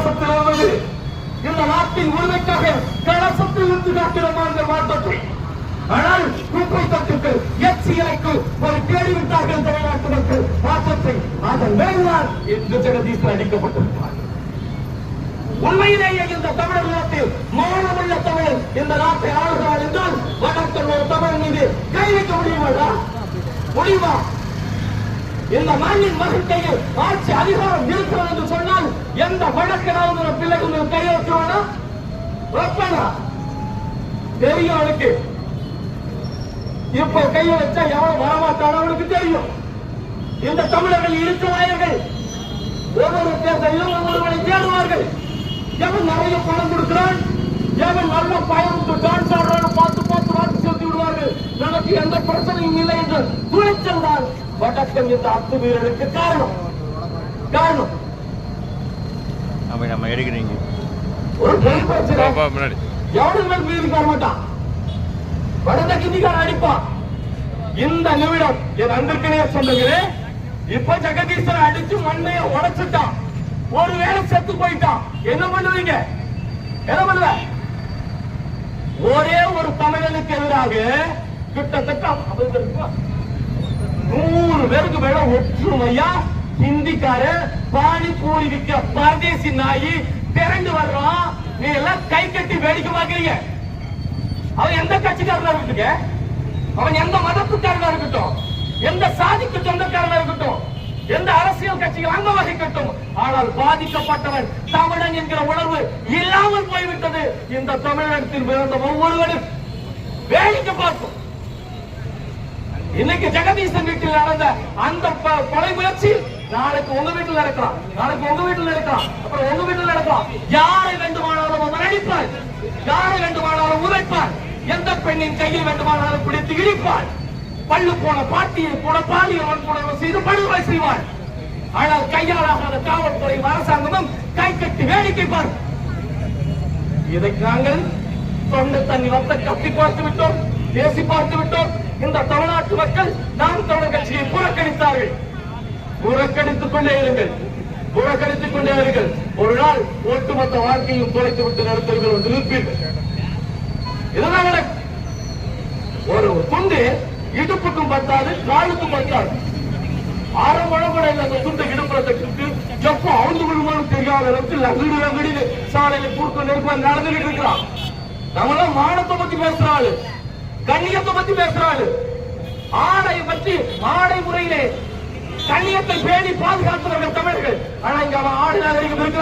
கலசத்தில் இருந்தது. இந்த நாட்டின் உரிமைக்காக கலசத்தில் இருந்து காட்டினோமா இந்த மாற்றத்தை. ஆனால் குப்பை தொட்டுக்கு எச்சியலைக்கு ஒரு கேள்வி விட்டார்கள் தமிழ்நாட்டு மக்கள் மாற்றத்தை. அதன் மேல்தான் இன்று ஜெகதீசன் அடிக்கப்பட்டிருக்கிறார். உண்மையிலேயே இந்த தமிழர் நாட்டில் மானமுள்ள தமிழர் இந்த நாட்டை ஆளுகிறார் என்றால் வடக்கன் ஒரு தமிழர் மீது கை வைக்க முடியுமா? முடியுமா? இந்த மண்ணின் மகிழ்ச்சியில் ஆட்சி அதிகாரம் இருக்கிறது என்று சொன்னால் எந்த வழக்கனாவது பிள்ளைகள் கை வைக்கணும்னா வைப்பனா தெரியும். அவனுக்கு இப்போ கையை வச்சா எவன் வரமாட்டான அவனுக்கு தெரியும். இந்த தமிழர்கள் இருக்கிறார்கள். ஒவ்வொரு தேர்தலிலும் ஒவ்வொருவனை தேடுவார்கள். எவன் நிறைய பணம் கொடுக்கிறான், எவன் நல்ல பயன் டான்ஸ் ஆடுறான்னு பார்த்து பார்த்து வாக்கு செலுத்தி விடுவார்கள். நமக்கு எந்த பிரச்சனையும் இல்லை என்று துணிச்சல் தான் வடக்கன் இந்த அத்துமீறலுக்கு காரணம். நம்ம எடுக்கிறீங்க ஒரு எவனுக்கு மேல் மீறி வர மாட்டான். வடந்த கிந்திக்காரன் அடிப்பான். இந்த நிமிடம் என் அன்பிற்கனே சொன்னீங்களே, இப்ப ஜெகதீசன் அடிச்சு மண்ணைய உடைச்சுட்டான். ஒருவேளை செத்து போயிட்டான். என்ன பண்ணுவீங்க? என்ன பண்ணுவ? ஒரே ஒரு தமிழனுக்கு எதிராக கிட்டத்தட்ட 100 பேருக்கு மேல ஒற்றுமையா ஹிந்திக்கார பானிபூரி விற்க பரதேசி நாயி திரண்டு வர்றான். நீ எல்லாம் கை கட்டி வேடிக்கை பார்க்கறீங்க. அவன் எந்த கட்சிக்காரனா இருக்கட்டும், அவன் எந்த மதத்துக்காரனா இருக்கட்டும், எந்த சாதிக்கு சொந்தக்காரனா இருக்கட்டும், எந்த அரசியல் கட்சிகள் அங்க வகிக்கட்டும், ஆனால் பாதிக்கப்பட்டவன் தமிழன் என்கிற உணர்வு இல்லாமல் போய்விட்டது. இந்த தமிழகத்தில் பிறந்த ஒவ்வொருவரும் வேடிக்கை பார்க்கும். இன்னைக்கு ஜெகதீசன் வீட்டில் நடந்த அந்த கொலை முயற்சி நாளைக்கு உங்க வீட்டில் நடக்கலாம், நாளைக்கு உங்க வீட்டில் நடக்கலாம், அப்புறம் உங்க வீட்டில் நடக்கலாம். யாரை வேண்டுமானாலும் அவன் அடிப்பார், யாரை வேண்டுமானாலும் உதைப்பார், எந்த பெண்ணின் கையில் வேண்டுமானாலும் பிடித்து இடிப்பார். பள்ளு போன பாட்டியை கூட பாலியல் வன்கொடுமை செய்து படுகொலை செய்வார். ஆனால் கையாளாகாத காவல்துறை அரசாங்கமும் கை கட்டி வேடிக்கை பார்க்கும். இதை நாங்கள் தொண்டை தண்ணி வந்த கட்டி பார்த்து விட்டோம், பேசி பார்த்து விட்டோம். இந்த தமிழ்நாட்டு மக்கள் நாம் தமிழர் கட்சியை புறக்கணித்தார்கள். புறக்கணித்துக் கொண்டே இருங்கள், புறக்கணித்துக் கொண்டே இருங்கள். ஒரு நாள் ஒட்டுமொத்த வாழ்க்கையும் தொலைத்து விட்டு நடத்துவீர்கள் என்று நிற்பீர்கள். இதனால ஒரு துண்டு இடுப்புக்கும் பத்தாது, காலுக்கும் பத்தாது. ஆரம்பம் கூட இல்லை. அந்த துண்டை இடுப்புல தட்டு எப்போ அவுந்து விழுமான்னு தெரியாத அளவுக்கு லகுடி சாலையில குறுக்க நெருப்ப நடந்துகிட்டு இருக்கிறான். நம்மளாம் மானத்தை பத்தி பேசுறாள், கண்ணியத்தை பத்தி பேசுறாள், ஆடை பற்றி ஆடை முறையிலே கண்ணியத்தை பேணி பாதுகாத்தவர்கள் தமிழர்கள். ஆனா இங்க அவன் ஆடு நாகரிகம் இருக்கிறான்.